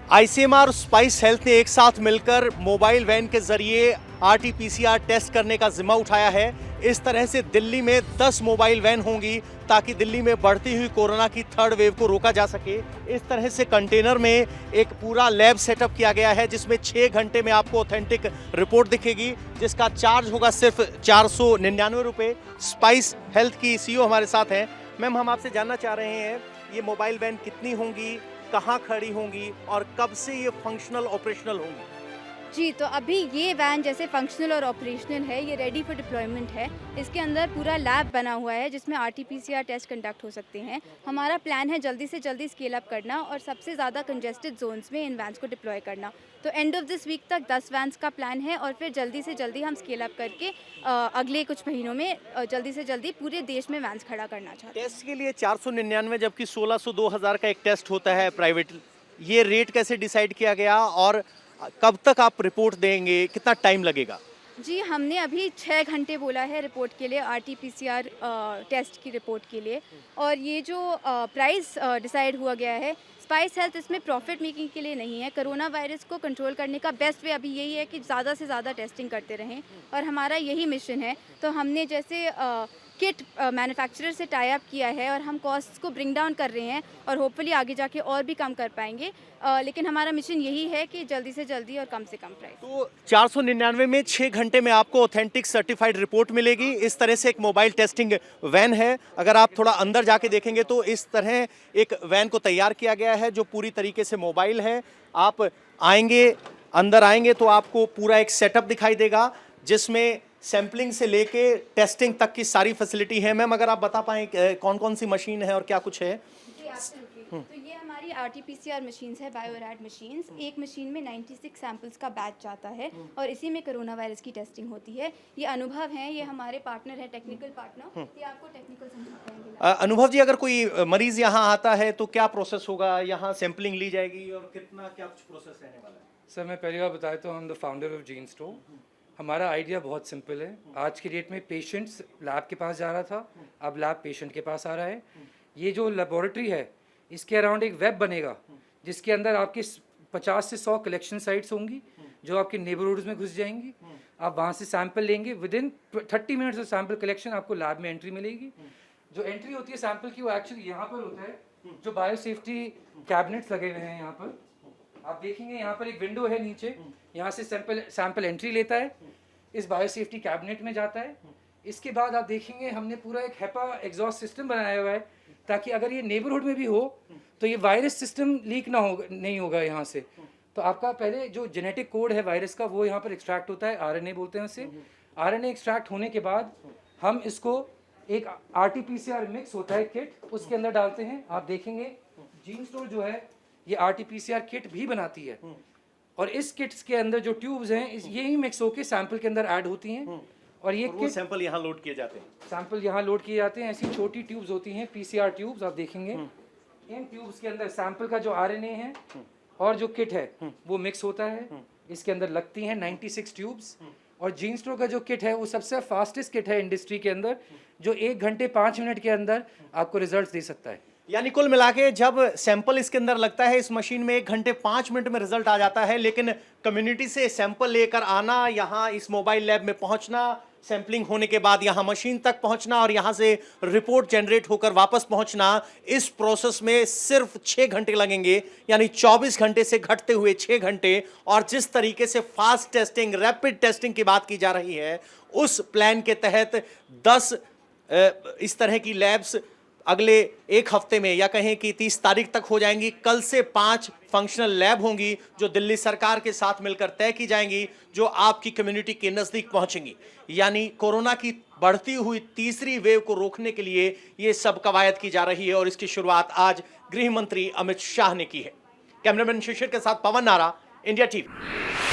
ICMR और spice health ने एक साथ मिलकर मोबाइल वैन के जरिए आरटीपीसीआर टेस्ट करने का जिम्मा उठाया है। इस तरह से दिल्ली में 10 मोबाइल वैन होंगी ताकि दिल्ली में बढ़ती हुई कोरोना की थर्ड वेव को रोका जा सके। इस तरह से कंटेनर में एक पूरा लैब सेटअप किया गया है जिसमें 6 घंटे में आपको ऑथेंटिक रिपोर्ट दिखेगी, जिसका चार्ज होगा सिर्फ 499 रुपये। स्पाइस हेल्थ की सीईओ हमारे साथ हैं। मैम, हम आपसे जानना चाह रहे हैं ये मोबाइल वैन कितनी होंगी, कहाँ खड़ी होंगी और कब से ये फंक्शनल ऑपरेशनल होंगी? जी, तो अभी ये वैन जैसे फंक्शनल और ऑपरेशनल है, ये रेडी फॉर डिप्लॉयमेंट है। इसके अंदर पूरा लैब बना हुआ है जिसमें आरटीपीसीआर टेस्ट कंडक्ट हो सकते हैं। हमारा प्लान है जल्दी से जल्दी स्केल अप करना और सबसे ज़्यादा कंजेस्टेड जोन्स में इन वैन्स को डिप्लॉय करना। तो एंड ऑफ दिस वीक तक 10 वैन्स का प्लान है और फिर जल्दी से जल्दी हम स्केल अप करके अगले कुछ महीनों में जल्दी से जल्दी पूरे देश में वैन्स खड़ा करना चाहते हैं। टेस्ट के लिए 499 जबकि 1600 2000 का एक टेस्ट होता है प्राइवेट। ये रेट कैसे डिसाइड किया गया और कब तक आप रिपोर्ट देंगे, कितना टाइम लगेगा? जी, हमने अभी 6 घंटे बोला है रिपोर्ट के लिए, आरटीपीसीआर टेस्ट की रिपोर्ट के लिए। और ये जो प्राइस डिसाइड हुआ गया है, स्पाइस हेल्थ इसमें प्रॉफिट मेकिंग के लिए नहीं है। कोरोना वायरस को कंट्रोल करने का बेस्ट वे अभी यही है कि ज़्यादा से ज़्यादा टेस्टिंग करते रहें और हमारा यही मिशन है। तो हमने जैसे किट मैन्युफैक्चरर से टाई अप किया है और हम कॉस्ट को ब्रिंग डाउन कर रहे हैं और होपफुली आगे जाके और भी कम कर पाएंगे। लेकिन हमारा मिशन यही है कि जल्दी से जल्दी और कम से कम प्राइस। तो 499 में 6 घंटे में आपको ऑथेंटिक सर्टिफाइड रिपोर्ट मिलेगी। इस तरह से एक मोबाइल टेस्टिंग वैन है। अगर आप थोड़ा अंदर जाके देखेंगे तो इस तरह एक वैन को तैयार किया गया है जो पूरी तरीके से मोबाइल है। आप आएंगे, अंदर आएंगे तो आपको पूरा एक सेटअप दिखाई देगा जिसमें सैम्पलिंग से लेके टेस्टिंग तक की सारी फैसिलिटी है। मैम, अगर आप बता पाएं कौन कौन सी मशीन है और क्या कुछ है? तो ये हमारी आरटीपीसीआर मशीन्स है, बायोरैड मशीन्स। एक मशीन में 96 सैंपल्स का बैच जाता है और इसी में कोरोना वायरस की टेस्टिंग होती है। ये अनुभव है, ये हमारे पार्टनर है, टेक्निकल पार्टनर। ये आपको टेक्निकल समझाते हैं। अनुभव जी, अगर कोई मरीज यहाँ आता है तो क्या प्रोसेस होगा? यहाँ सैम्पलिंग ली जाएगी और कितना क्या कुछ प्रोसेस रहने वाला है? सर, मैं पहली बार बताया तो हम the founder of gene store. हमारा आइडिया बहुत सिंपल है। आज की डेट में पेशेंट्स लैब के पास जा रहा था, अब लैब पेशेंट के पास आ रहा है। ये जो लेबोरेटरी है इसके अराउंड एक वेब बनेगा जिसके अंदर आपकी 50 से 100 कलेक्शन साइट्स होंगी जो आपके नेबरहुड्स में घुस जाएंगी। आप वहाँ से सैंपल लेंगे, with in 30 minutes of sample collection आपको लैब में एंट्री मिलेगी। जो एंट्री होती है सैंपल की वो एक्चुअली यहाँ पर होता है। जो बायो सेफ्टी कैबिनेट्स लगे हुए हैं यहाँ पर आप देखेंगे, यहाँ पर एक विंडो है नीचे, यहाँ से सैंपल एंट्री लेता है, इस बायो सेफ्टी कैबिनेट में जाता है। इसके बाद आप देखेंगे हमने पूरा एक हेपा एग्जॉस्ट सिस्टम बनाया हुआ है ताकि अगर ये नेबरहुड में भी हो तो ये वायरस सिस्टम लीक नहीं होगा यहाँ से। तो आपका पहले जो जेनेटिक कोड है वायरस का वो यहाँ पर एक्सट्रैक्ट होता है, आरएनए बोलते हैं उसे। आरएनए एक्सट्रैक्ट होने के बाद हम इसको एक आरटीपीसीआर मिक्स होता है किट, उसके अंदर डालते हैं। आप देखेंगे जीन स्टोर जो है ये आरटीपीसीआर किट भी बनाती है और इस किट्स के अंदर जो ट्यूब्स हैं यही मिक्स होकर सैंपल के अंदर ऐड होती हैं और ये किट सैंपल यहाँ लोड किए जाते हैं। सैंपल यहाँ लोड किए जाते हैं। ऐसी छोटी ट्यूब्स होती हैं, पीसीआर ट्यूब्स। आप देखेंगे इन ट्यूब्स के अंदर सैंपल का जो आरएनए है और जो किट है वो मिक्स होता है। इसके अंदर लगती हैं 96 ट्यूब्स और जीन स्टोर का जो किट है वो सबसे फास्टेस्ट किट है इंडस्ट्री के अंदर जो 1 घंटे 5 मिनट के अंदर आपको रिजल्ट दे सकता है। यानी कुल मिला के जब सैंपल इसके अंदर लगता है इस मशीन में 1 घंटे 5 मिनट में रिजल्ट आ जाता है। लेकिन कम्युनिटी से सैंपल लेकर आना, यहाँ इस मोबाइल लैब में पहुंचना, सैंपलिंग होने के बाद यहाँ मशीन तक पहुंचना और यहाँ से रिपोर्ट जनरेट होकर वापस पहुंचना, इस प्रोसेस में सिर्फ 6 घंटे लगेंगे। यानी 24 घंटे से घटते हुए 6 घंटे। और जिस तरीके से फास्ट टेस्टिंग, रैपिड टेस्टिंग की बात की जा रही है, उस प्लान के तहत 10 इस तरह की लैब्स अगले 1 हफ्ते में या कहें कि 30 तारीख तक हो जाएंगी। कल से 5 फंक्शनल लैब होंगी जो दिल्ली सरकार के साथ मिलकर तय की जाएंगी, जो आपकी कम्युनिटी के नज़दीक पहुंचेंगी। यानी कोरोना की बढ़ती हुई तीसरी वेव को रोकने के लिए ये सब कवायद की जा रही है और इसकी शुरुआत आज गृह मंत्री अमित शाह ने की है। कैमरामैन शिशिर के साथ पवन नारा, इंडिया टीवी।